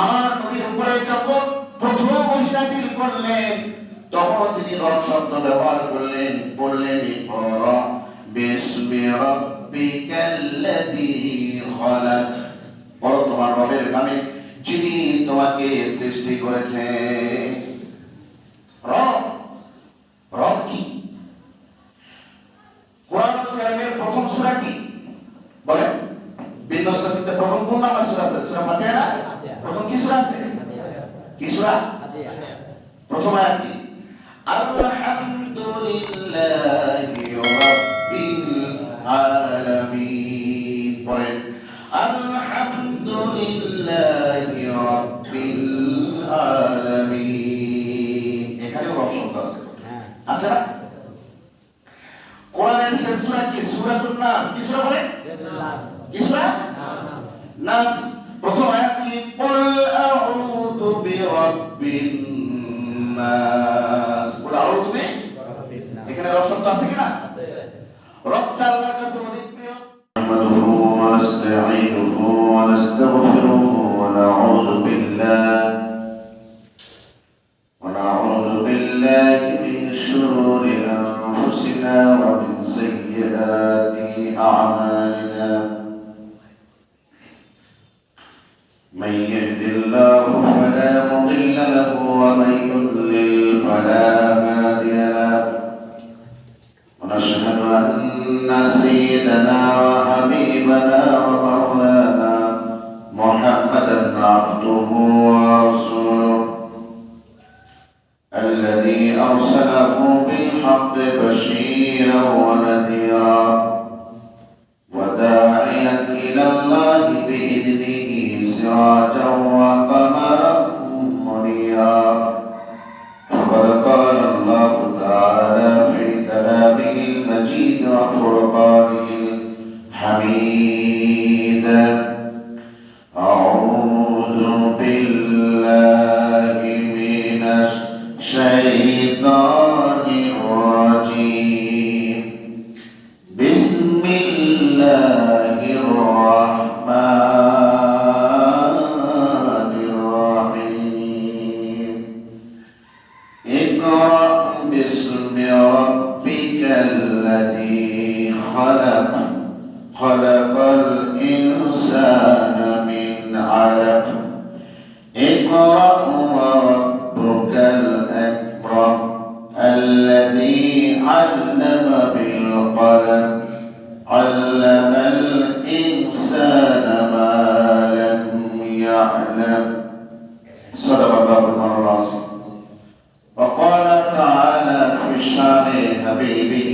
আমার নবীর উপরে যখন প্রথম ওহী নাযিল করলেন তখন তিনি রব শব্দ ব্যবহার করলেন, বললেন ইকরা বিসমি রাব্বিকাল্লাযী খালাক, বলো তোমার রবের নামে যিনি তোমাকে সৃষ্টি করেছে। রব, রব কি? কোরআনুল কারীমের প্রথম সূরা কি বলেন? বিন্যাসতে প্রথম কোন নাম্বার সূরা আছে? সূরা ফাতিহা না? প্রথম কি সূরা আছে? কি সূরা? প্রথম আয়াত কি? আলহামদুলিল্লাহি রাব্বিল আলামিন, বলেন আলহামদুলিল্লাহি রাব্বিল আলামিন। এখানে রব শব্দ আছে, আছে না? কোরআনের শেষ সূরা কি? সূরাতুন নাস। কি সূরা বলেন? নাস। কি সূরা? নাস। নাস প্রথম আয়াত কি? কুল আউযু বিরাব্বিন নাস। কুল আউযু বিরাব্বিন নাস, এখানে রব শব্দ আছে কি না? আছে। রবটা আল্লাহর কাছে অনেক প্রিয়। নাহমাদুহু ওয়া নাস্তাঈনুহু ওয়া নাস্তাগফিরুহু ওয়া নাউযু বিল্লাহি মিন শুরুরি আনফুসিনা ওয়া মিন সাইয়্যাতি আ'মালিনা। من يهد الله فلا مضل له ومن يضلل فلا هادي له، ونشهد أن سيدنا وحبيبنا ومولانا محمدا عبده ورسوله الذي أرسله بالحق بشيرا ونذيرا وداعيا إلى الله بإذنه سراجا وقمرا منيرا. فقد قال الله تعالى في كلامه المجيد وفرقانه الحميد: أعوذ بالله من الشيطان الرجيم. بسم الله الرحمن الرحيم. اقرأ باسم ربك الذي خلق، خلق الإنسان من علق. اقرأ وربك الأكرم الذي علم بالقلم، علم الإنسان ما لم يعلم. صدق الله العظيم. وقال تعالى في شان حبيبه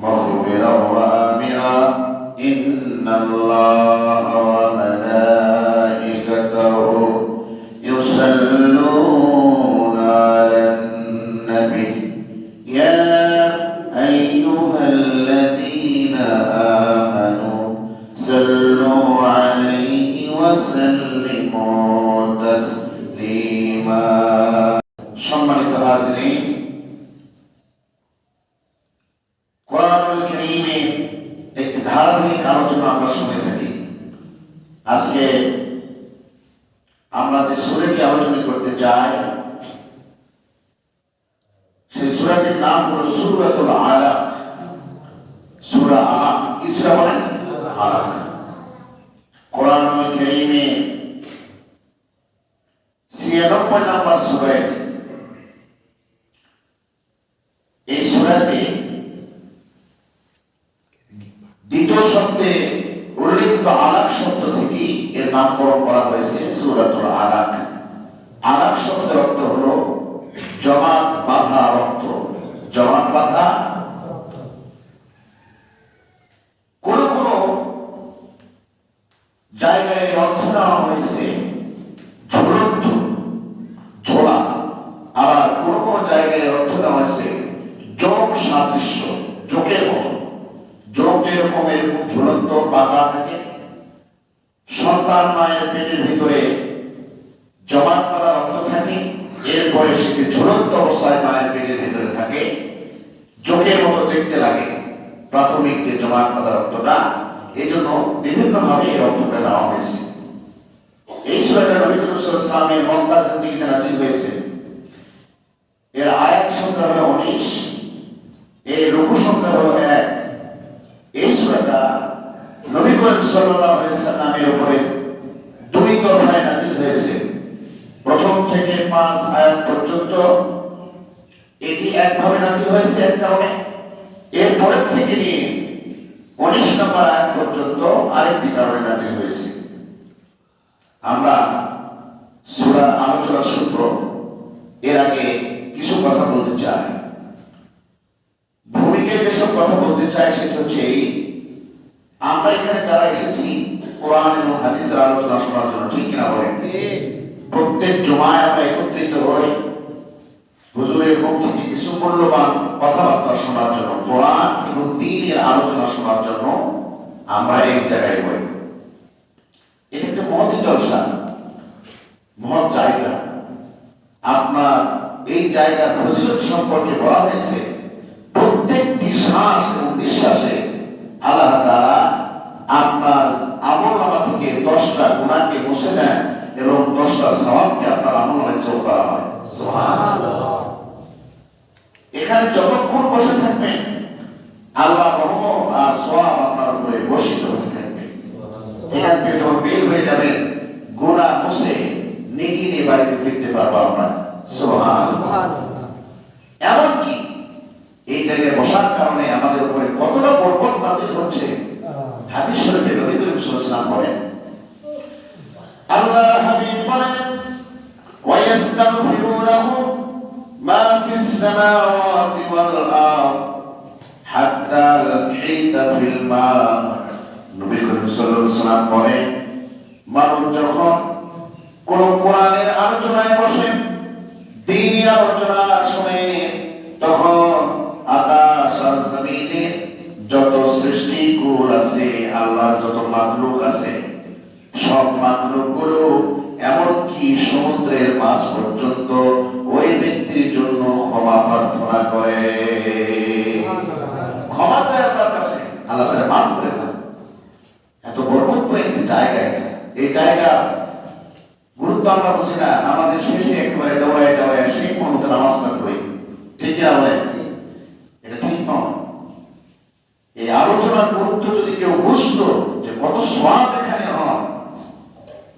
مخبرا وآمرا: إن الله وملائكته يصلون على النبي يا أيها الذين آمنوا صلوا عليه وسلموا تسليما. সম্মানিত হাজিরিন, কোরআনুল কারীমের একটি ধারাবাহিক আলোচনা আমরা শুনে থাকি। আজকে আমরা যে সূরাটি আলোচনা করতে চাই সেই সূরাটির নাম হলো সূরাতুল আলাক। সূরা আলাক। কি সূরা বলেন? আলাক। কোরআনুল কারীমে 96 নম্বর সূরা। এই সূরাতে দ্বিতীয় শব্দে উল্লেখিত আলাক শব্দ থেকে এর নামকরণ করা হয়েছে সূরাতুল আলাক। আলাক শব্দের অর্থ হলো জমাট বাঁধা রক্ত। জমাট বাঁধা। কোন কোন জায়গায় অর্থ নেওয়া হয়েছে ঝুলন্ত, ঝোলা। আবার কোন কোন জায়গায় অর্থ নেওয়া হয়েছে যোগ সাদৃশ্য, যোগের মতো। যোগ যেরকম এরকম ঝুলন্ত পাতা থাকে, সন্তান মায়ের পেটের ভিতরে জমাট বাঁধা রক্ত থাকে, এরপরে সেটি ঝুলন্ত অবস্থায় মায়ের পেটের ভিতরে থাকে, যোগের মতো দেখতে লাগে প্রাথমিক যে জমাট বাঁধা রক্তটা। এই জন্য বিভিন্ন ভাবে এই অর্থটা নেওয়া হয়েছে। এই সূরাটা নবী করিম সাল্লাল্লাহু আলাইহি ওয়াসাল্লামের মক্কা জিন্দেগিতে নাযিল হয়েছে। এর আয়াত সংখ্যা হলো 19, এর রুকু সংখ্যা হলো 1। এই সূরাটা নবী করিম সাল্লাল্লাহু আলাইহি ওয়াসাল্লামের উপরে 2 দফায় নাযিল হয়েছে। প্রথম থেকে 5 আয়াত পর্যন্ত এটি একভাবে নাযিল হয়েছে এক কারণে, এরপর থেকে নিয়ে 19 নম্বর আয়াত পর্যন্ত আরেকটি কারণে নাযিল হয়েছে। আমরা সূরার আলোচনা শুনব, এর আগে কিছু কথা বলতে চাই। ভূমিকে যেসব কথা বলতে চাই সেটা হচ্ছে এই, আমরা এখানে যারা এসেছি কোরআন এবং হাদিসের আলোচনা শোনার জন্য, ঠিক কিনা বলেন? প্রত্যেক জুমায় আমরা একত্রিত হই হুজুরের মুখ থেকে কিছু মূল্যবান কথাবার্তা শোনার জন্য, কোরআন এবং দ্বীনের আলোচনা শোনার জন্য আমরা এক জায়গায় হই। এটা একটা মহৎ জলসা, মহৎ জায়গা। আপনার এই জায়গার ফজিলত সম্পর্কে বলা হয়েছে প্রত্যেকটি শ্বাস এবং নিঃশ্বাসে আল্লাহ তাআলা আপনার আমলনামা থেকে 10টা গুনাহকে মুছে দেন এবং 10টা সওয়াবকে আপনার আমলনামায় যোগ করা হয়। সুবহানাল্লাহ। এখানে যতক্ষণ বসে থাকবেন আল্লাহ রহমত আর সওয়াব আপনার উপরে বর্ষিত হতে থাকবে। এখান থেকে যখন বের হয়ে যাবেন গুনাহ মুছে নেকি নিয়ে বাড়িতে ফিরতে পারবো আমরা। সুবহানাল্লাহ। এমনকি এই জায়গায় বসার কারণে আমাদের উপরে কতটা বরকত নাযিল হচ্ছে। হাদিস শরীফে নবী করিম সাল্লাল্লাহু আলাইহি ওয়াসাল্লাম বলেন, আল্লাহর হাবিব বলেন, ওয়া ইস্তাগফিরুনাহু মা ফিস সামাওয়াতি ওয়াল আরদ হাত্তা আল-হিতা ফিল মা। নবী করিম সাল্লাল্লাহু আলাইহি ওয়াসাল্লাম বলেন, মানুষ যখন কোন কোরআনের আলোচনায় বসে, দ্বীনি আলোচনা শুনে, তখন আকাশ আর জমিনে যত সৃষ্টিকুল আছে, আল্লাহর যত মাখলুক আছে, সব মাখলুকগুলো এমনকি সমুদ্রের মাছ পর্যন্ত ওই ব্যক্তির জন্য ক্ষমা প্রার্থনা করে, ক্ষমা চায় আল্লাহর কাছে, আল্লাহ তাআলা মাফ করে দেন। এত বরকত একটি জায়গা এটা। এই জায়গা গুরুত্ব আমরা বুঝি না, নামাজের শেষে একেবারে দৌড়ায় দৌড়ায় সেই পর্যন্ত নামাজটা করি, ঠিক না বলেন? এটা ঠিক নয়। এই আলোচনার গুরুত্ব যদি কেউ বুঝতো যে কত সওয়াব এখানে হয়,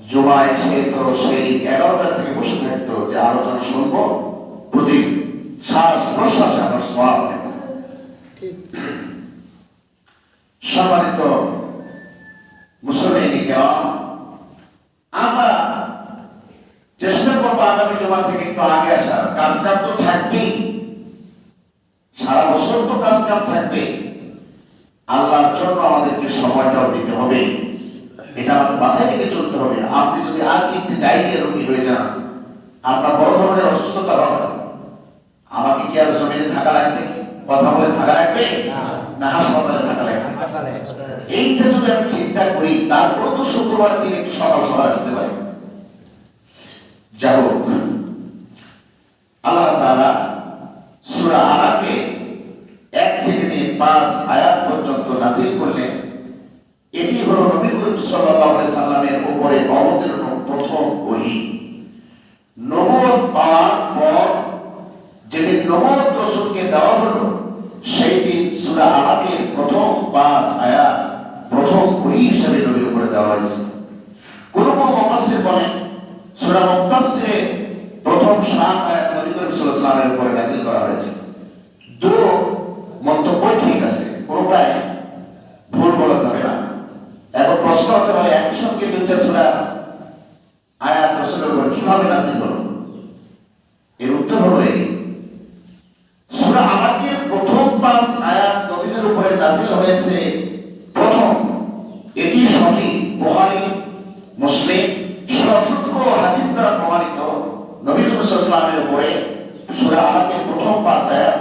জুমায় এসে তো সেই 11টা থেকে বসে থাকতো যে আলোচনা শুনবো, প্রতি শ্বাস প্রশ্বাসে আমার সওয়াব নেব। সম্মানিত মুসলমান কিরাম, আমরা চেষ্টা করবো আগামী জুমা থেকে একটু আগে আসার। কাজ কাম তো থাকবেই, সারা বছর তো কাজ কাম থাকবে, আল্লাহর জন্য আমাদেরকে সময়টাও দিতে হবে। এটা আমাদের মাথায় রেখে চলতে হবে। আপনি যদি আজ একটি ডায়রিয়া রোগী হয়ে যান, আপনার বড় ধরনের অসুস্থতা হবে, আমাকে কি আর জমিনে থাকা লাগবে, কথা বলে থাকা লাগবে, না হাসপাতালে থাকা লাগবে? এইটা যদি আমি চিন্তা করি, তারপর তো শুক্রবার দিন একটু সকাল সকাল আসতে পারি। যাই হোক, আল্লাহ তাআলা সূরা আলাকে 1 থেকে নিয়ে 5 আয়াত পর্যন্ত নাযিল করলেন। এটি হলো নবী করিম সাল্লাল্লাহু আলাইহি সাল্লামের উপরে অবতীর্ণ প্রথম ওহী। নবুয়ত পাওয়ার পর যেদিন নবুয়ত রাসূলকে দেওয়া হলো, সেই দিন সূরা আলাকের প্রথম 5 আয়াত প্রথম ওহী হিসেবে নবীর উপরে দেওয়া হয়েছে। কোন কোন মুফাসসির বলেন সূরা মুত্তাসিরে প্রথম 7 আয়াত নবী করিম সাল্লাল্লাহু আলাইহি সাল্লামের উপরে নাযিল করা হয়েছে। দুটো মন্তব্য ঠিক আছে, কোনটাই ভুল বলা যাবে না। এখন প্রশ্ন হতে পারে, একই সঙ্গে দুইটা সূরা আয়াত রাসূলের উপর কিভাবে নাযিল হলো? এর উত্তর হলো এই, সূরা আলাকের প্রথম 5 আয়াত নবীর উপরে নাযিল হয়েছে প্রথম। এটি সঠিক, বুখারী, মুসলিম অসংখ্য হাদিস দ্বারা প্রমাণিত। নবী করিম সাল্লাল্লাহু আলাইহি ওয়াসাল্লামের উপরে সূরা আলাকের প্রথম 5 আয়াত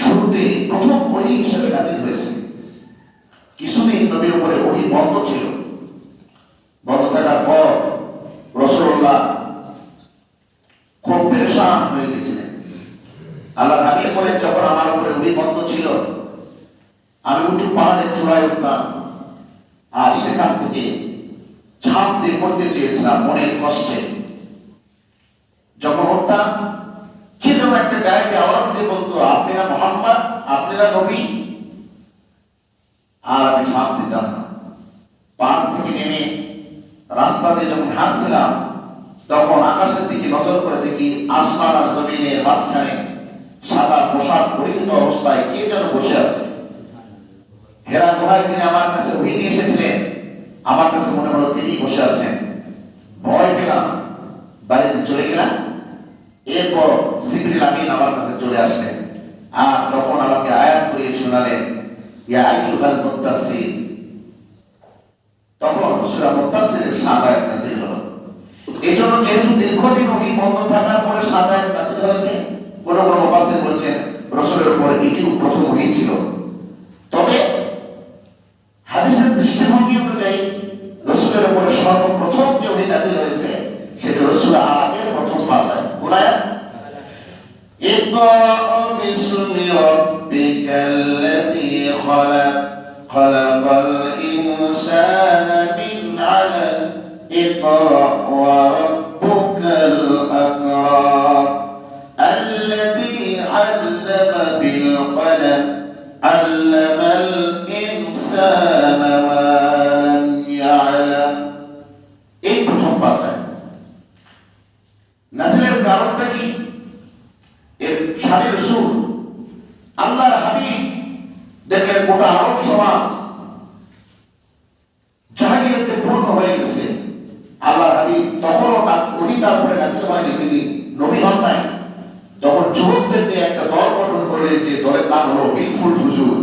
শুরুতে প্রথম ওহী হিসেবে নাযিল হয়েছে। কিছুদিন নবীর উপরে ওহী বন্ধ ছিল। বন্ধ থাকার পর রাসূলুল্লাহ খুব পেরেশান হয়ে গেছিলেন। আল্লাহর হাবিব বলেন, যখন আমার উপরে ওহী বন্ধ ছিল, আমি উঁচু পাহাড়ের চূড়ায় উঠলাম, আর সেখান থেকে ঝাঁপ দিয়ে করতে চেয়েছিলাম মনের কষ্টে। যখন উঠতাম কি যেন একটা গায়েবে আওয়াজ দিয়ে বলতো, আপনি না মোহাম্মদ, আপনি না নবী। আর আমি ঝাঁপ দিতাম না। পাহাড় থেকে নেমে রাস্তা দিয়ে যখন হাঁটছিলাম, তখন আকাশের দিকে নজর করে দেখি আসমান আর জমিনের মাঝখানে সাদা পোশাক পরিহিত অবস্থায় কে যেন বসে আছে। হেরা গুহায় যিনি আমার কাছে ওহী নিয়ে এসেছিলেন, আমার কাছে মনে হলো তিনি বসে আছেন। ভয় পেলাম, বাড়িতে চলে গেলাম। এরপর জিবরিল আমিন আমার কাছে চলে আসলেন, আর তখন আমাকে আয়াত পড়িয়ে শোনালেন, ইয়া আইয়ুহাল মুত্তাসির। তখন সূরা মুত্তাসিরের 7 আয়াত নাযিল হলো। এজন্য যেহেতু দীর্ঘদিন ওহী বন্ধ থাকার পরে 7 আয়াত নাযিল হয়েছে, কোন কোন মুফাসসির বলেছেন রাসূলের উপর এটিও প্রথম ওহী ছিল। তবে হাদিসের দৃষ্টিভঙ্গি অনুযায়ী রাসূলের উপর সর্বপ্রথম যে ওহী নাযিল হয়েছে সেটা রাসূল আলাকের প্রথম ভাষায়। কোন আয়াত? ইকরা বিসমি রাব্বিকাল্লাযী খলাক খলাকাল ইনসানা মিন আলাক ইকরা ওয়া রাব্বুকাল আকরাম আল্লাযী আল্লামা বিল কলম আল্লামাল ইনসানা মা লাম ইয়ালাম। এই প্রথম ভাষায় নাযিলের কারণটা কি? এর শানে রাসূল আল্লাহর হাবিব দেখেন, গোটা আরব সমাজ জাহেলিয়াতে পূর্ণ হয়ে গেছে। আল্লাহর হাবিব তখনও ওহী তার উপরে নাযিল হয়নি, তিনি নবী হন নাই। তখন যুবকদের নিয়ে একটা দল গঠন করলেন, যে দলের নাম হলো বিলফুল হুজুর।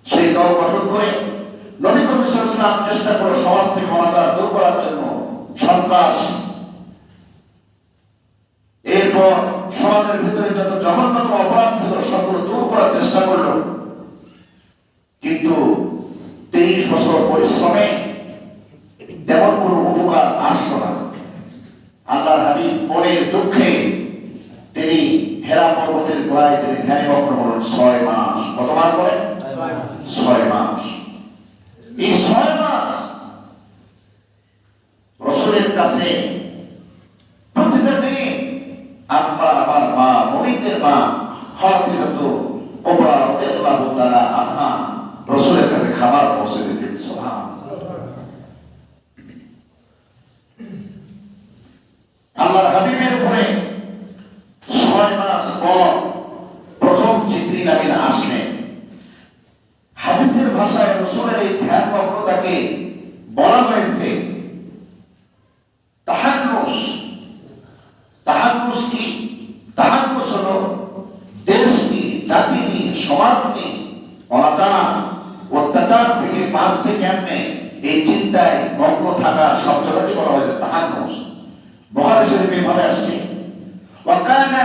সেই দল গঠন করে নবী করিম সাল্লাল্লাহু আলাইহি ওয়াসাল্লাম চেষ্টা করে সমাজ থেকে অনাচার দূর করার জন্য, সন্ত্রাস, এরপর সমাজের ভিতরে যত জঘন্যতম অপরাধ ছিল সবগুলো দূর করার চেষ্টা করল। কিন্তু 23 বছর পরিশ্রমে তেমন কোনো উপকার আসলো না। আল্লাহর হাবিব মনের দুঃখে তিনি হেরা পর্বতের গোড়ায় তিনি ধ্যানে মগ্ন হলেন 6 মাস। কত মাস বলেন? 6 মাস। এই 6 মাস রাসূলের কাছে প্রতিটা দিনে আমার মা, মুমিনদের মা খাদিজাতু কুবরা রাদিয়াল্লাহু তাআলা আনহা রাসূলের কাছে খাবার পৌঁছে দিতেন। সুবহানাল্লাহ। আল্লাহর হাবিবের উপরে 6 মাস পর প্রথম জিবরিল আমিন আসলেন। হাদিসের ভাষায় রাসূলের এই ধ্যান মগ্নতাকে বলা হয়েছে তাহান্নুস। তাহান্নুস কি? তাহান্নুস হলো দেশ নিয়ে, জাতি নিয়ে, সমাজ নিয়ে অনাচার অত্যাচার থেকে বাঁচবে কেমনে, এই চিন্তায় মগ্ন থাকা শব্দটাকে বলা হয়েছে তাহান্নুস। বুখারী শরীফে এভাবে আসছে, وكان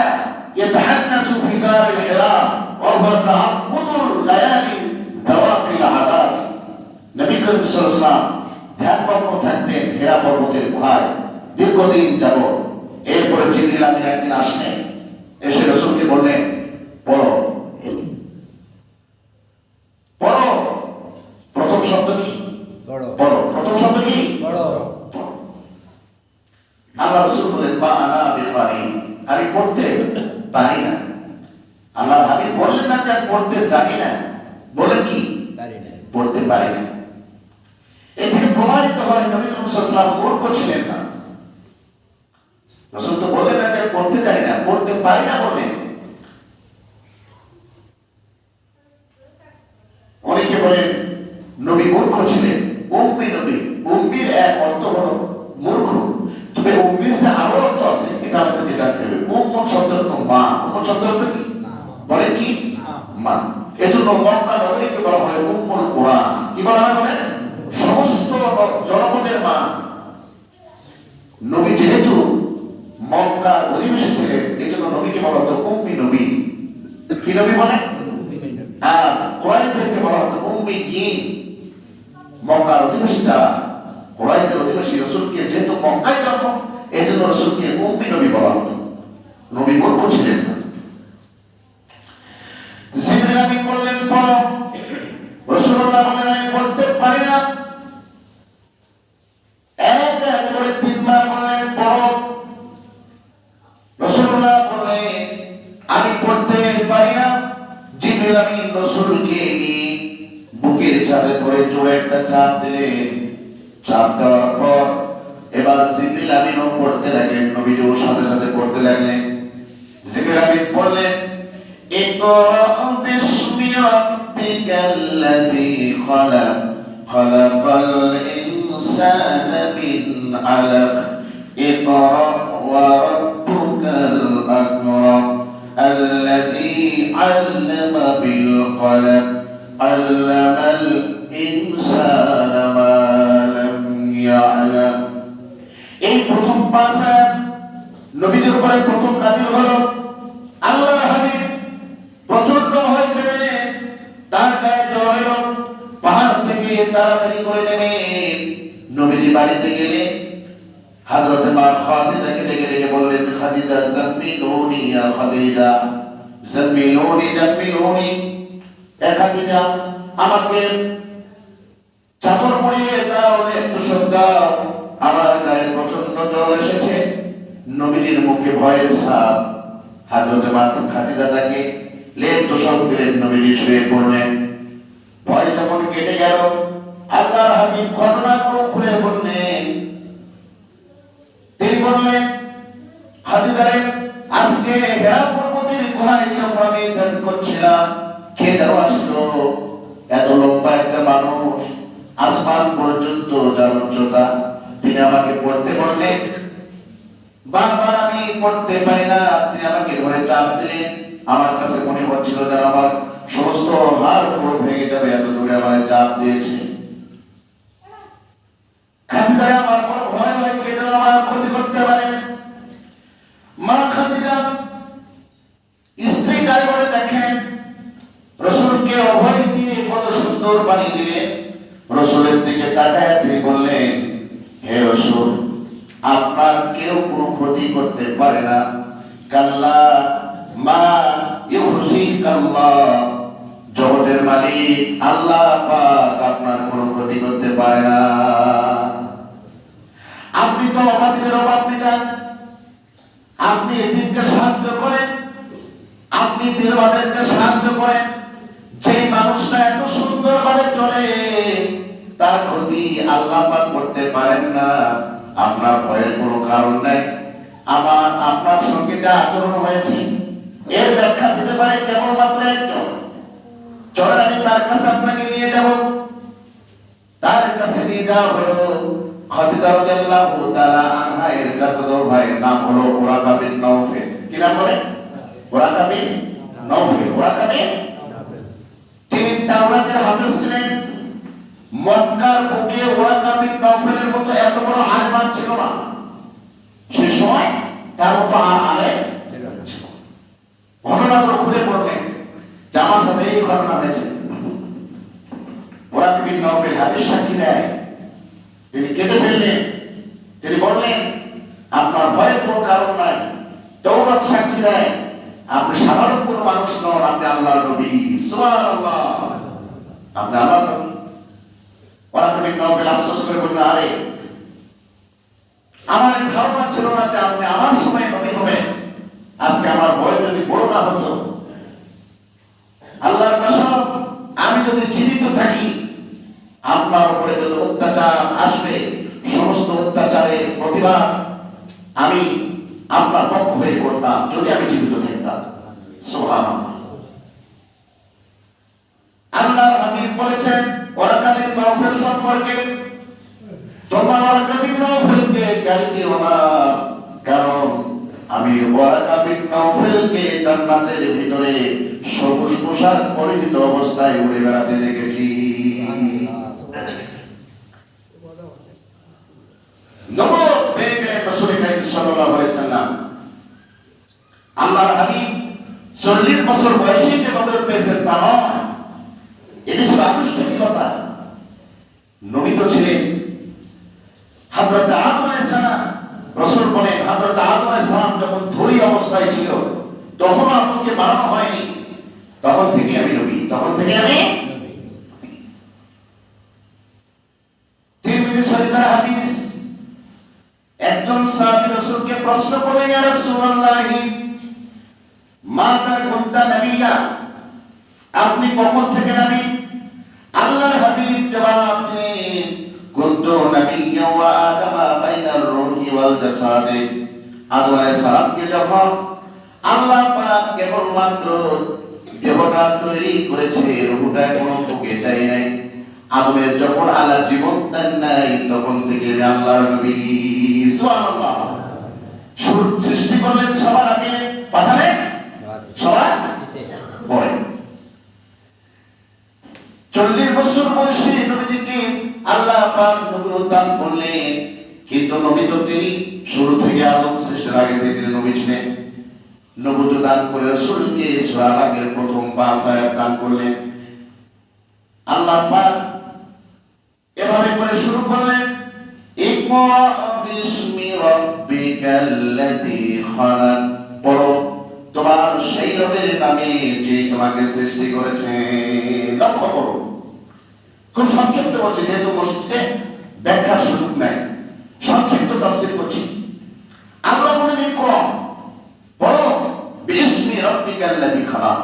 يتحنس في دار الحراء وهو تعبد الليالي ذوات العذاب। নবী করিম সাল্লাল্লাহু আলাইহি ওয়াসাল্লাম ধ্যানমগ্ন থাকতেন হেরা পর্বতের গুহায় দীর্ঘদিন যাবত। এরপরে জিবরিল আমিন একদিন আসলেন, এসে রাসূলকে বললেন, পড়ো পড়ো। প্রথম শব্দ কি? পড়ো। প্রথম শব্দ কি? পড়ো। আল্লাহ রাসূল বলেন, মা আনা বিকারি, আমি পড়তে পারি না। আল্লাহ হাবিব বললেন না যে পড়তে জানি না, বলেন কি? পারি না, পড়তে পারি না। এ থেকে প্রমাণিত হয় নবী করিম সাল্লাল্লাহু আলাইহি ওয়াসাল্লাম মূর্খ ছিলেন না। রাসূল তো বললেন না যে পড়তে জানি না, পড়তে পারি না বলেন। অনেকে বলেন নবী মূর্খ ছিলেন, উম্মি নবী। উম্মির এক অর্থ হলো মূর্খ, তবে উম্মির যে আরো অর্থ আছে এটা আমাদেরকে জানতে হবে। উম্মুন শব্দের অর্থ মা। উম্মুন শব্দের অর্থ কি? বলেন কি? মা। এজন্য মক্কা নগরীকে বলা হয় উম্মুল কুরআন। কি বলা হয় বলেন? সমস্ত জনপদের মা। নবী যেহেতু মক্কার অধিবাসী ছিলেন, এজন্য নবীকে বলা হতো উম্মি নবী। কি নবী বলেন? আর কুরাইশদেরকে বলা হতো উম্মিয়িন। মক্কার অধিবাসীরা, কুরাইশদের অধিবাসী রাসূলকে যেহেতু মক্কায় জন্ম, এজন্য রাসূলকে উম্মি নবী বলা হতো। নবী মূর্খ ছিলেন না। জিবরিল আমিন বললেন, পড়ো। রাসূলুল্লাহ বলেন, আমি পড়তে পারি না। করে জোরে একটা চাপ দিলেন। চাপ দেওয়ার পর এবার জিবরিল আমিনও পড়তে লাগলেন, নবীজিও সাথে সাথে পড়তে লাগলেন। জিবরিল আমিন পড়লেন, ইকরা বিসমি রাব্বিকাল্লাযী খালাক খালাকাল ইনসানা মিন আলাক ইকরা ওয়া রাব্বুকাল আকরাম আল্লাযী আল্লামা বিল কলম আল্লামাল ইনসানা মা লাম ইয়ালাম। এই প্রথম পাঁচা নবীদের উপরে প্রথম নাযিল হলো। আল্লাহর হাবিব প্রচন্ড ভয় পেয়ে তার গায়ে জ্বর এলো, পাহাড় থেকে তাড়াতাড়ি করে নেমে নবীজি বাড়িতে গেলে হযরত মা খাদিজাকে ডেকে ডেকে বললেন, খাদিজা জাম্মিলুনি ইয়া খাদিজা জাম্মিলুনি জাম্মিলুনি, এ খাদিজা আমাকে চাদর মুড়িয়ে দাও, একটু সব দাও, আমার গায়ে প্রচন্ড জ্বর এসেছে। নবীজির মুখে ভয়ের ছাপ। হযরত মা খাদিজা তাকে লেপ তোষক দিলেন, নবীজি শুয়ে পড়লেন। ভয় যখন কেটে গেল, আল্লাহর হাবিব ঘটনাগুলো খুলে বললেন। তিনি বললেন, খাদিজারে আজকে হেরা পর্বতের গুহায় যখন আমি ধ্যান করছিলাম, কে যেন আসলো, এত লম্বা একটা মানুষ, আসমান পর্যন্ত যার উচ্চতা। তিনি আমাকে পড়তে বললেন, বারবার আমি পড়তে পারি না, তিনি আমাকে ধরে চাপ দিলেন। আমার কাছে মনে হচ্ছিল যেন আমার সমস্ত হাড় পুরো ভেঙে যাবে, এত জোরে আমার চাপ দিয়েছে। খাদিজা আমার বড় ভয় হয়, কে যেন আমার ক্ষতি করতে পারে। মা খাদিজা স্ত্রী কারিগরে দেখেন রাসূলকে অভয় দিয়ে কত সুন্দর পানি দিলেন। রাসূলের দিকে তাকায় তিনি বললেন, হে রাসূল, আপনার কেউ কোনো ক্ষতি করতে পারে না। কাল্লা মা ইউহসিকাল্লাহ, জগতের মালিক আল্লাহ পাক আপনার কোনো ক্ষতি করতে পারে না। আপনি তো অভাবীদের অভাব মেটান, আপনি এতিমকে সাহায্য করেন, আপনি বিধবাদেরকে সাহায্য করেন। যে মানুষটা এত সুন্দরভাবে চলে, তার ক্ষতি আল্লাহ পাক করতে পারেন না। আপনার ভয়ের কোনো কারণ নাই। আমার আপনার সঙ্গে যা আচরণ হয়েছে এর ব্যাখ্যা দিতে পারে কেবলমাত্র একজন। চলেন আমি তার কাছে আপনাকে নিয়ে যাব। তার কাছে নিয়ে যাওয়া হলো খাদিজা রাদিয়াল্লাহু তাআলা আনহা এর চাচাতো ভাইয়ের নাম হলো ওরাকা বিন নওফেল। কি নাম বলে? ওরাকা বিন নওফেল। ওরাকা বিন তিনি তাওরাতের হাফেজ ছিলেন। মক্কার বুকে ওরাকা বিন নওফেলের মতো এত বড় আলেম ছিল না সে সময়, তার মতো আলেম ছিল। ঘটনাগুলো খুলে পড়লেন যে আমার সাথে এই ঘটনা হয়েছে। ওরাকা বিন নওফেল হাদিস সাক্ষী দেয়, তিনি কেঁদে ফেললেন। তিনি বললেন, আপনার ভয়ের কোনো কারণ নাই। তওরাত সাক্ষী দেয় আপনি সাধারণ কোনো মানুষ নন, আপনি আল্লাহর নবী। সুবহানাল্লাহ, আপনি আল্লাহর নবী। ওরাকা বিন নওফেল আফসোস করে বললেন, আরে আমার ধারণা ছিল না যে আপনি আমার সময় নবী হবেন। আজকে আমার ভয় যদি বড় না হতো, আল্লাহর কসম আমি যদি জীবিত থাকি, আপনার উপরে যত অত্যাচার আসবে সমস্ত অত্যাচারের প্রতিবাদ আমি আপনার পক্ষ হয়ে করতাম যদি আমি জীবিত থাকতাম। সুবহানাল্লাহ। আল্লাহর হাবিব বলেছেন ওরাকা বিন নওফেল সম্পর্কে, তোমরা ওরাকা বিন নওফেলকে গালি দিও না, কারণ আমি ওরাকা বিন নওফেলকে জান্নাতের ভিতরে সবুজ পোশাক পরিহিত অবস্থায় উড়ে বেড়াতে দেখেছি। নবুয়ত পেয়ে গেলেন রাসূল করিম সাল্লাল্লাহু আলাইহি সাল্লাম। আল্লাহর হাবিব 40 বছর বয়সে যে নবুয়ত পেয়েছেন তা নয়, এটি ছিল আনুষ্ঠানিকতা। নবী তো ছিলেন। হযরত আদম আলাইহিস সালাম, রাসূল বলেন হযরত আদম আলাইহিস সালাম যখন ধরি অবস্থায় ছিল তখন আদমকে বানানো হয়নি, তখন থেকে আমি নবী, তখন থেকে আমি নবী। তিরমিজি শরীফের হাদিস, একজন সাহাবী রাসূলকে প্রশ্ন করলেন, ইয়া রাসূলুল্লাহ মাতা কুনতা নবিয়্যা, আপনি কখন থেকে নবী? আল্লাহর হাবিব জবাব দিলেন, কুনতু নাবিয়্যান ওয়া আদামা বাইনার রূহি ওয়াল জাসাদি। আদম আলাইহিস সালামকে যখন আল্লাহ পাক কেবলমাত্র দেহটা তৈরি করেছে, রূহটা কোনো তোকে দেয় নাই। আদমের যখন আল্লাহ জীবন দেন নাই, তখন থেকে আল্লাহর নবী সুবহানাল্লাহ সৃষ্টি করলেন সবার আগে, পাঠালেন সবার পরে। 40 বছর বয়সে নবীজিকে আল্লাহ পাক নবুয়ত দান করলেন। কিন্তু নবী তো তিনি শুরু থেকে আদম সৃষ্টির আগে থেকে তিনি নবী ছিলেন। নবুয়ত দান করে রাসূলকে সূরা আল-আগের প্রথম 5 আয়াত দান করলেন। আল্লাহ পাক এভাবে করে শুরু করলেন, ইকরা বিসমি রাব্বিকাল্লাযী খালাক। পড়ো তোমার সেই রবের নামে যে তোমাকে সৃষ্টি করেছে। লক্ষ্য করো, খুব সংক্ষিপ্ত বলছি, যেহেতু মসজিদে ব্যাখ্যার সুযোগ নাই, সংক্ষিপ্ত তাফসীর করছি। আল্লাহ বলেন ইকরা, পড়ো বিসমি রাব্বিকাল্লাযী খালাক,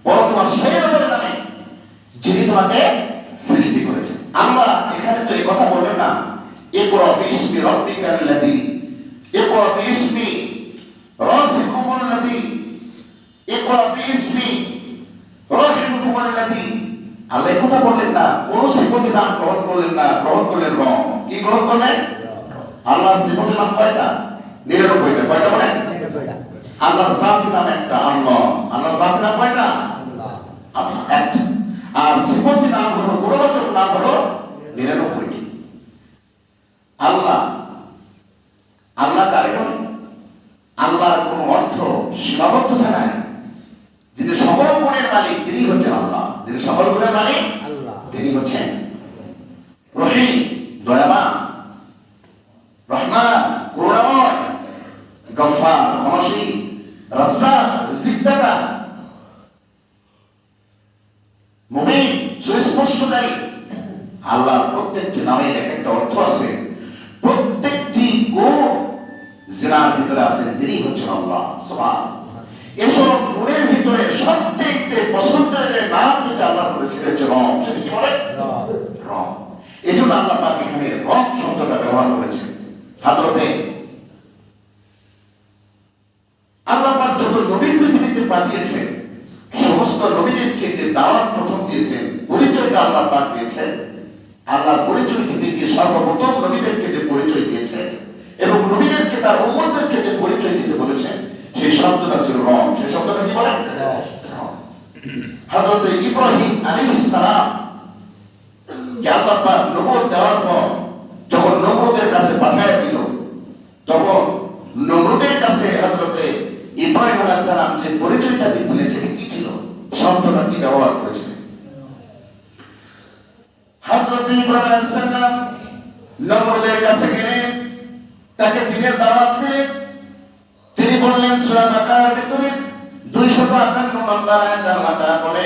পড়ো তোমার সেই রবের নামে যিনি তোমাকে সৃষ্টি করেছে। আল্লাহ এখানে তো এই কথা বলবেন না, ইকরা বিসমি রাব্বিকাল্লাযী, ইকরা বিসমি রাসিকুমুল্লাযী, ইকরা বিসমি রাহিমুকুমুল্লাযী। আল্লাহ এই কথা বললেন না, কোন সিফাতি নাম গ্রহণ করলেন না, গ্রহণ করলেন রব। কি গ্রহণ করলেন? আল্লাহর সিফাতি নাম কয়টা? 99টা। কয়টা বলেন? আল্লাহর জাতি নাম একটা, আল্লাহ। আল্লাহর জাতি নাম কয়টা? আল্লাহ একটা। আর সিফাতি নাম হলো, গুণবাচক নাম হলো 99টি। আল্লাহ আল্লাহ কারিগর, আল্লাহর কোন অর্থ সীমাবদ্ধতা নাই। যিনি সকল গুণের মালিক তিনি হচ্ছেন আল্লাহ, যিনি সকল গুণের মালিক তিনি হচ্ছেন রহিম, দয়াবান, রহমান, করুণাময়, গফফার, ক্ষমাশীল, রাজ্জাক, রিজিকদাতা, মুবিন, সুস্পষ্টকারী। আল্লাহর প্রত্যেকটি নামের এক একটা অর্থ আছে, প্রত্যেকটি গুণ যার ভিতরে আছেন তিনি হচ্ছেন আল্লাহ সুবহানাল্লাহ। এসব গুণের ভিতরে সবচেয়ে পছন্দের নাম যেটা আল্লাহ করেছেন হচ্ছে রব। সেটা কি বলে? রব। এই জন্য আল্লাহ পাক এখানে রব শব্দটা ব্যবহার করেছেন। হযরতে আল্লাহ পাক যত নবী পৃথিবীতে পাঠিয়েছেন, সমস্ত নবীদেরকে যে দাওয়াত প্রথম দিয়েছেন, পরিচয়টা আল্লাহ পাক দিয়েছেন, আল্লাহ পরিচয় দিতে গিয়ে সর্বপ্রথম নবীদেরকে যে পরিচয় দিয়েছেন এবং নবীদেরকে তার উম্মতদেরকে যে পরিচয় দিতে বলেছেন, সেই শব্দটা ছিল রব। সেই শব্দটা কি বলে? হযরত ইব্রাহিম আলাইহিস সালাম কে আল্লাহ পাক নবুয়ত দেওয়ার পর যখন নমরুদের কাছে পাঠিয়ে দিল, তখন নমরুদের কাছে হযরত ইব্রাহিম আলাইহিস সালাম যে পরিচয়টা দিয়েছিলেন সেটা কি ছিল, শব্দটা কি ব্যবহার করেছিলেন? হযরত ইব্রাহিম আলাইহিস সালাম নমরুদের কাছে গেলেন, তাকে দিনের দাওয়াত দিলেন। তিনি বললেন সূরা বাকারার ভিতরে 258 নম্বর আয়াত আল্লাহ তাআলা বলে,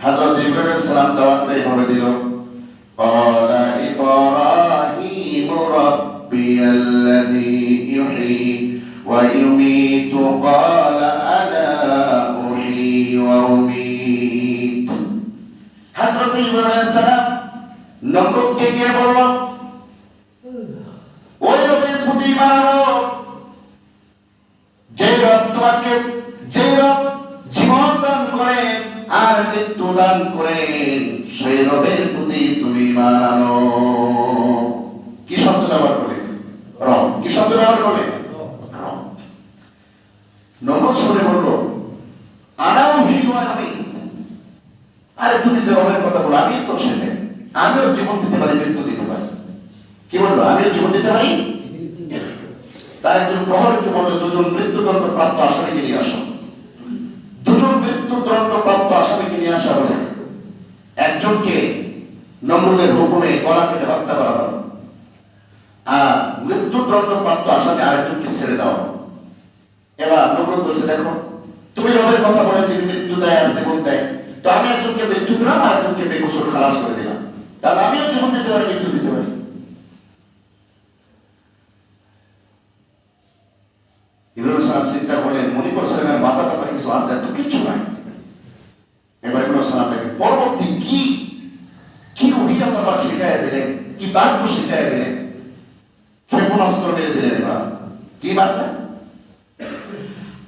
হযরত ইব্রাহিম আলাইহিস সালাম দাওয়াতটা এইভাবে দিল, ক্বালা ইব্রাহিমু রাব্বিয়াল্লাযী ইউহয়ী ওয়া ইউমীতু ক্বালা আনা উহয়ী ওয়া উমীত। হযরত ইব্রাহিম আলাইহিস সালাম নমরুদকে গিয়ে বলল, ওই রবের প্রতি ঈমান আনো যে রব তোমাকে, যে রব জীবন দান করেন আর মৃত্যু দান করেন, সেই রবের প্রতি তুমি ঈমান আনো। কি শব্দ ব্যবহার করে? রব। কি শব্দ ব্যবহার করে? রব। নমরুদ শুনে বলল, আনাও হিওয়া আমি, আরে তুমি যে রবের কথা বলো, আমি তো সেটা, আমিও জীবন দিতে পারি, মৃত্যু দিতে পারি। কি বললো? আমিও জীবন দিতে পারি। তাই একজন প্রহরীকে বললো, দুজন মৃত্যুদণ্ড প্রাপ্ত আসামিকে নিয়ে আসো। দুজন মৃত্যুদণ্ড প্রাপ্ত আসামিকে নিয়ে আসা হলো। একজনকে নমরুদের হুকুমে গলা কেটে হত্যা করা হলো, আর মৃত্যুদণ্ড প্রাপ্ত আসামি আরেকজনকে ছেড়ে দেওয়া। এবার নমরুদ বলছে, দেখো তুমি রবের কথা বলে যিনি মৃত্যু দেয় আর জীবন দেয়, তো আমি একজনকে মৃত্যু দিলাম আর একজনকে বেকসুর খালাস করে দিলাম, তাহলে আমিও জীবন দিতে পারি, মৃত্যু দিতে পারি। ইব্রাহিম সালাম চিন্তা করলেন, মনে করছিলেন মাথা টাথা কিছু আছে, এত কিচ্ছু নাই। এবার ইব্রাহিম সালাম দেখেন পরবর্তী কি আল্লাহ শিখাই দিলেন, কি বাক্য শিখাই দিলেন, ক্ষেপণাস্ত্র মেরে দিলেন। এবার কি বাক্য?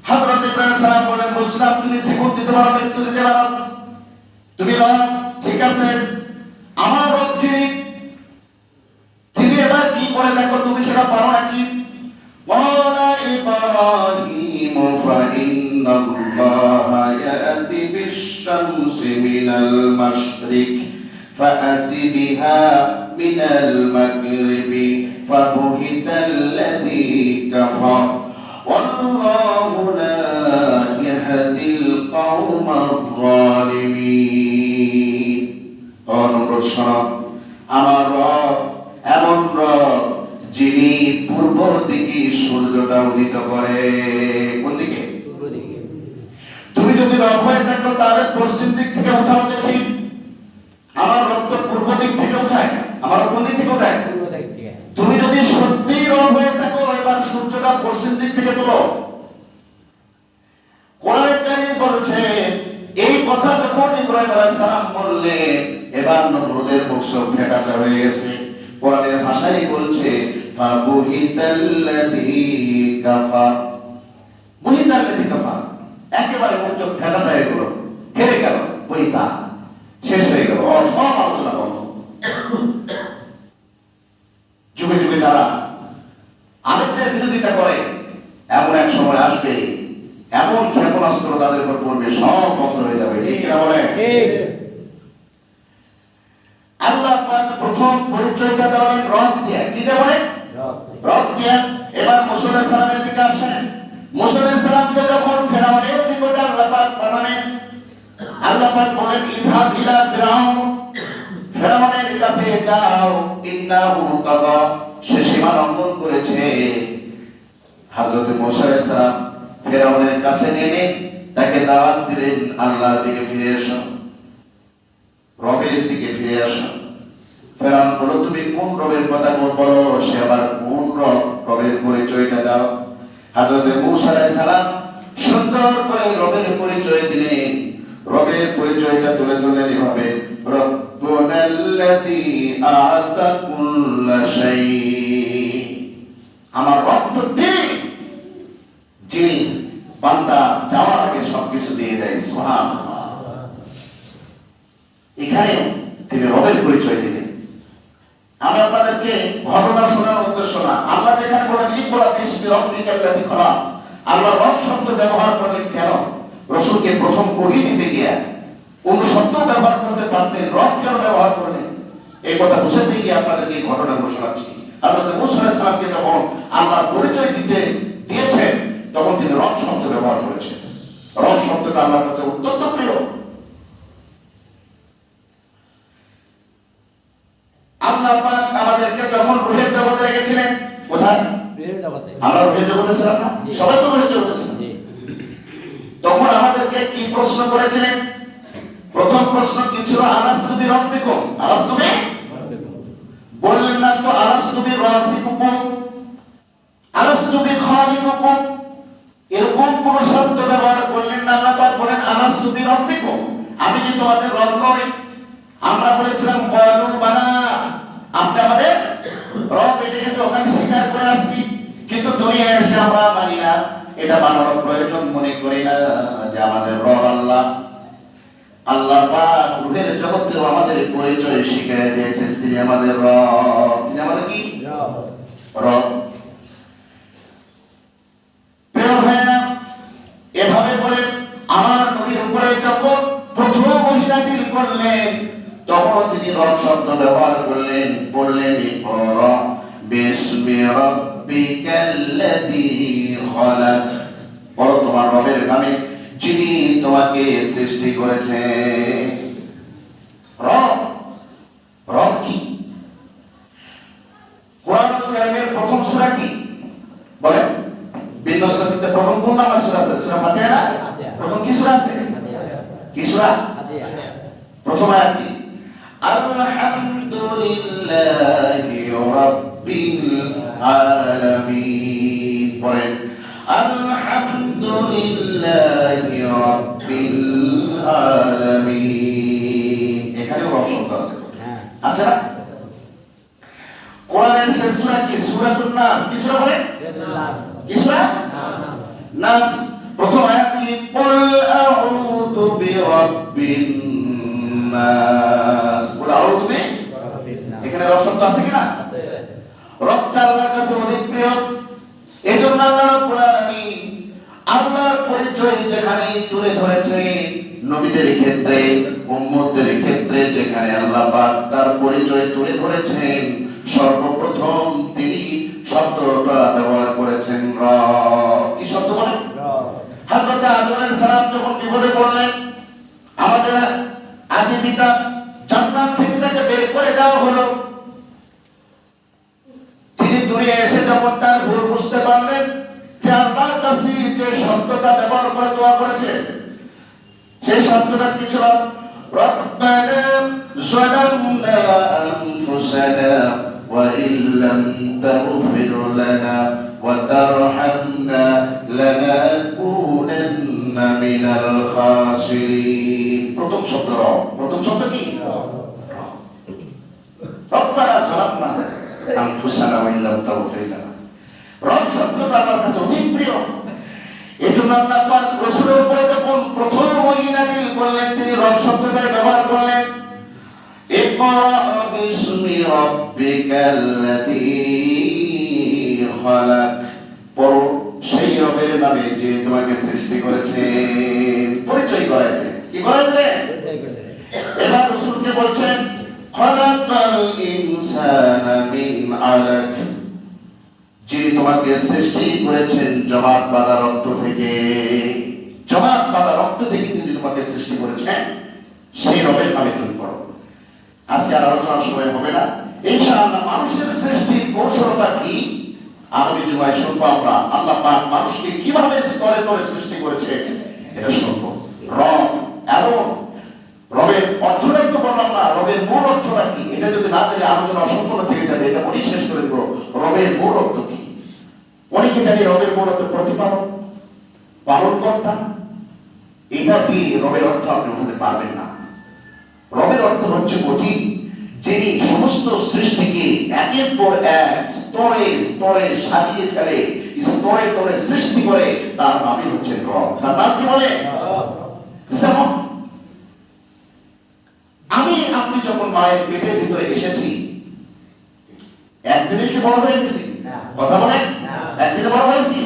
হযরত ইব্রাহিম সালাম বলেন, বুঝলাম তুমি জীবন দিতে পারো, মৃত্যু দিতে পারো, তুমি রব, ঠিক আছে, আমার রব যিনি, তিনি এবার কি করে দেখো, তুমি সেটা পারো নাকি? ওয়ালা ইব্রাহিম ফাইন্নাল্লাহা ইয়াতি বিশ-শামসি মিনাল মাশরিক ফাআতি বিহা মিনাল মাগরিবি ফাবুহিতাল্লাযী কাফার ওয়াল্লাহু লা ইয়াহদিল কওমার যালিমিন। আমার রব এমন রব যিনি পূর্ব দিকে সূর্যটা উদিত করে। কোন দিকে? পূর্ব দিকে। তুমি যদি রব হয়ে থাকো তাহলে পশ্চিম দিক থেকে উঠাও দেখি। আমার রব তো পূর্ব দিক থেকে উঠায়, আমার কোন দিক থেকে উঠায়? পূর্ব দিক থেকে। তুমি যদি সত্যি রব হয়ে থাকো এবার সূর্যটা পশ্চিম দিক থেকে তোলো। কোরআন কারীম বলছে এই কথা যখন ইব্রাহিম আলাইহিস সালাম বললেন এবার নমরুদের মুখ সব ফ্যাকাশে হয়ে গেছে। কোরআনের ভাষায় বলছে ফাবুহিতাল্লাযী কাফার, বুহিতাল্লাযী কাফার, একেবারে মুখ চোখ ফ্যাকাশে হয়ে গেল, হেরে গেল, বুহিতা শেষ হয়ে গেল, সব আলোচনা বন্ধ। যুগে যুগে যারা আরেকদের বিরোধিতা করে এমন এক সময় আসবে, এমন ক্ষেপণাস্ত্র তাদের উপর পড়বে, সব বন্ধ হয়ে যাবে। ঠিক কিনা বলে? আল্লাহ পাক প্রথম পরিচয়টা দেওয়ার রব দিয়ে, কি দেবেন? রব দিয়ে। এবার মুসা আলাইহিস সালামের দিকে আসেন। মুসা আলাইহিস সালামকে যখন ফেরাউনের নিকটে আল্লাহ পাক পাঠালেন, আল্লাহ পাক বলেন ইযহাব ইলা ফিরাউন, ফেরাউনের কাছে যাও, ইন্নাহু তাগা, সে সীমা লঙ্ঘন করেছে। হযরত মুসা আলাইহিস সালাম ফেরাউনের কাছে নিয়ে তাকে দাওয়াত দিলেন, আল্লাহর দিকে ফিরে এসো, রবের দিকে ফিরে আসো। ফেরাউন বলল তুমি কোন রবের কথা বলো, সে আবার কোন রবের পরিচয়টা দাও। হযরত মুসা আলাইহিস সালাম সুন্দর করে রবের পরিচয় দিলেন। রবের পরিচয়টা তুলে ধরলেন এভাবে, রব্বুনাল্লাযী আ'তা কুল্লা শাই, আমার রব তো তিনি যিনি বান্দা যাওয়ার আগে সবকিছু দিয়ে দেয়। সুবহানাল্লাহ। এখানে তিনি রবের পরিচয় দিলেন। আমি আপনাদেরকে ঘটনা শোনার উদ্দেশ্য না, আল্লাহ যেখানে বলেন ইকরা বিসমি রাব্বিকাল্লাযী খালাক, আল্লাহ রব শব্দ ব্যবহার করলেন কেন? রাসূলকে প্রথম ওহী দিতে গিয়ে কোন শব্দ ব্যবহার করতে পারতেন, রব কেন ব্যবহার করলেন? এই কথা বুঝতে গিয়ে আপনাদেরকে এই ঘটনা শোনাচ্ছি। হযরত মুসা আলাইহিস সালামকে যখন আল্লাহ পরিচয় দিয়েছেন তখন তিনি রব শব্দ ব্যবহার করেছেন। রব শব্দটা আল্লাহর কাছে অত্যন্ত প্রিয়। আল্লাহ পাক আমাদেরকে যখন রূহের জগতে রেখেছিলেন, কোথায়? রূহের জগতে। আমরা রূহের জগতে ছিলাম না? সবাই তো রূহের জগতে ছিলাম। তখন আমাদেরকে কি প্রশ্ন করেছিলেন? প্রথম প্রশ্ন কি ছিল? আলাস্তু বিরাব্বিকুম, আলাস্তু বললেন না তো আলাস্তু বিরাযিকুম, আলাস্তু বিখালিকুম, এরকম কোন শব্দ ব্যবহার করলেন না। আল্লাহ পাক বলেন আলাস্তু বিরাব্বিকুম, আমি কি তোমাদের রব নই? আমরা বলেছিলাম ক্বালু বালা, আপনি আমাদের রব, এটা কিন্তু ওখানে স্বীকার করে আসছি, কিন্তু দুনিয়ায় এসে আমরা মানি না, এটা মানার প্রয়োজন মনে করি না যে আমাদের রব আল্লাহ। আল্লাহ পাক রূহের জগতেও আমাদের পরিচয় শিখিয়ে দিয়েছেন, তিনি আমাদের রব। তিনি আমাদের কি? রব। প্রিয় ভাইরা, এভাবে করে আমার নবীর উপরে যখন প্রথম মহিলা দিল করলেন তখন তিনি রব শব্দ ব্যবহার করলেন, বললেন ইকরা বিসমি রাব্বিকাল্লাযী খালাক, বলো তোমার রবের নামে যিনি তোমাকে সৃষ্টি করেছে। রব, রব কি? কোরআনুল কারীমের প্রথম সূরা কি বলেন? বিন্যাসতে প্রথম কোন নাম সূরা আছে? সূরা ফাতিহা না? প্রথম কি সূরা আছে? কি সূরা? ফাতিহা। প্রথম আয়াত কি? আলহামদুলিল্লাহি রাব্বিল আলামিন। পরে আলহামদুলিল্লাহি রাব্বিল আলামিন, এখানেও রব শব্দ আছে, আছে না? সূরাতুন নাস। কি সূরা বলে? কি সূরা? নাস। প্রথম আয়াত কি? কুল আউযু বিরাব্বিন নাস। কুল আউযু এখানে রব শব্দ আছে কিনা? আছে। রবটা আল্লাহর কাছে অধিক প্রিয়। এজন্য আল্লাহ রাব্বুল আলামিন আল্লাহর পরিচয় যেখানে তুলে ধরেছে, নবীদের ক্ষেত্রে, উম্মতদের ক্ষেত্রে যেখানে আল্লাহ পাক তার পরিচয় তুলে ধরেছেন, সর্বপ্রথম তিনি শব্দটা ব্যবহার করেছেন রব। কি শব্দ বলেন? রব। হযরত আদম আলাইহিস সালাম যখন বিপদে পড়লেন, আমাদের আদি পিতা জান্নাত থেকে তাকে বের করে দেওয়া হলো, তিনি দুনিয়ায় এসে যখন তার ভুল বুঝতে পারলেন, যে আল্লাহর কাছে যে শব্দটা ব্যবহার করে দোয়া করেছেন, সেই শব্দটা কি ছিল? রব্বানা যালামনা আনফুসানা ওয়া ইল্লাম তাগফির লানা ওয়া তারহামনা লানাকুনান্না মিনাল খাসিরিন। প্রথম শব্দ রব। প্রথম শব্দ কি? রব্বানা যালামনা আনফুসানা ওয়া ইল্লাম তাগফির লানা। রব শব্দটা আল্লাহর কাছে অধিক প্রিয়। এজন্য আল্লাহ পাক রাসূলের উপরে যখন প্রথম ওহী নাযিল করলেন, তিনি রব শব্দটা ব্যবহার করলেন। ইকরা বিসমি রাব্বিকাল্লাযী খালাক। পড়ো সেই রবের নামে যে তোমাকে সৃষ্টি করেছে। পরিচয় করাইতে। কি করাইতে? এবার রাসূলকে বলছেন খালাকাল ইনসানা মিন আলাক। যিনি তোমাকে সৃষ্টি করেছেন জমাট বাঁধা রক্ত থেকে। জমাট বাঁধা রক্ত থেকে তিনি তোমাকে সৃষ্টি করেছেন, সেই রবের নামে তুমি পড়ো। আজকে আর আলোচনার সময় হবে না, ইনশাআল্লাহ। মানুষের সৃষ্টির কৌশলতা কি আগামী জুমায় শুনবো আমরা। আল্লাহ পাক মানুষকে কিভাবে স্তরে স্তরে সৃষ্টি করেছে এটা শুনবো। রব এমন রবের অর্থটাই তো বললাম না, রবের মূল অর্থটা কি এটা যদি না জানি আলোচনা অসম্পূর্ণ থেকে যাবে। এটা উনি শেষ করে দেবো। রবের মূল অর্থ কি? অনেকে জানি রবের মূল অর্থ প্রতিপালন, পালন কর্তা। এটা কি রবের অর্থ আপনি উঠাতে পারবেন না। রবের অর্থ হচ্ছে গতি, যিনি সমস্ত সৃষ্টিকে একের পর এক স্তরে স্তরে সাজিয়ে ফেলে, স্তরে স্তরে সৃষ্টি করে, তার নামই হচ্ছে রব। তার নাম কি বলে? যেমন আমি আপনি যখন মায়ের পেটের ভিতরে এসেছি, একদিনে কি বড় হয়ে গেছি? কথা বলে একদিনে বড় হয়েছি?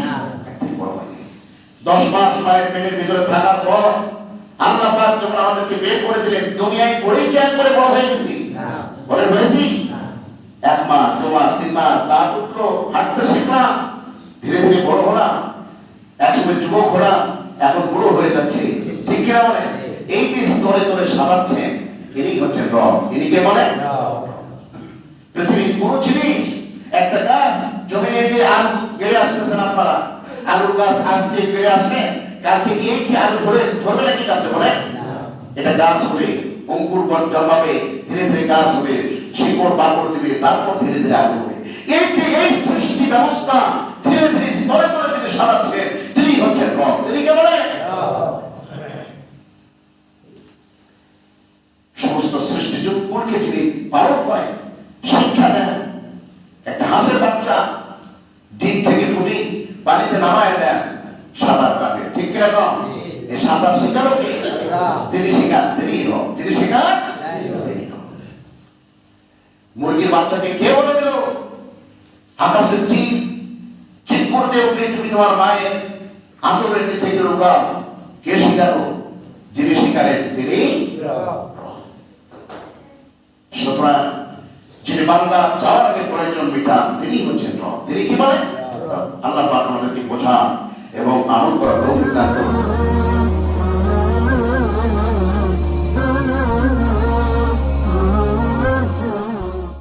একদিনে বড় হয়নি। 10 মাস মায়ের পেটের ভিতরে থাকার পর আল্লাহ পাক যখন আমাদেরকে বের করে দিলেন, দুনিয়ায় পড়েই কি একবারে বড় হয়ে গেছি? বলে হয়েছি? 1 মাস 2 মাস 3 মাস তা উঠলো, হাঁটতে শিখলাম, ধীরে ধীরে বড় হলাম, একসময় যুবক হলাম, এখন বুড়ো হয়ে যাচ্ছে। ঠিক কিনা বলে? এই যে স্তরে স্তরে সাজাচ্ছেন, ইনি হচ্ছেন রব। ইনি কে বলে? পৃথিবীর কোন জিনিস, একটা গাছ জমিনে যে আলু বেড়ে আসতেছেন আপনারা, আলুর গাছ আজকে বেড়ে আসে, কালকে গিয়ে কি আলু ধরবে নাকি গাছে? বলে এটা গাছ হবে, অঙ্কুর জন্মাবে, ধীরে ধীরে গাছ হবে, শিকড় বাকড় দিবে, তারপর ধীরে ধীরে আলু হবে। এই যে এই সৃষ্টি ব্যবস্থা ধীরে ধীরে স্তরে স্তরে যিনি সাজাচ্ছেন, তিনি হচ্ছেন রব। তিনি কে বলে? সমস্ত সৃষ্টি জগৎকে যিনি পালন করেন, শিক্ষা দেন। একটা হাঁসের বাচ্চা ডিম থেকে ফুটি পানিতে নামায় দেন, সাঁতার কাটে। ঠিক কিনা? এই সাঁতার শেখানো কে? যিনি শেখান তিনি রব। যিনি শেখান তিনি রব। মুরগির বাচ্চাকে কে বলে দিল? আকাশের চিল চিৎ করতে উঠলে তুমি তোমার মায়ের আঁচলের নিচে গিয়ে লুকাও। কে শেখানো? যিনি শেখালেন তিনি রব। সুতরাং যিনি বান্দা চাওয়ার আগে প্রয়োজন মিটান, তিনি হচ্ছেন রব। তিনি কি বলেন? আল্লাহ পাক আমাদেরকে বোঝা এবং আমল করার তৌফিক দান করুন।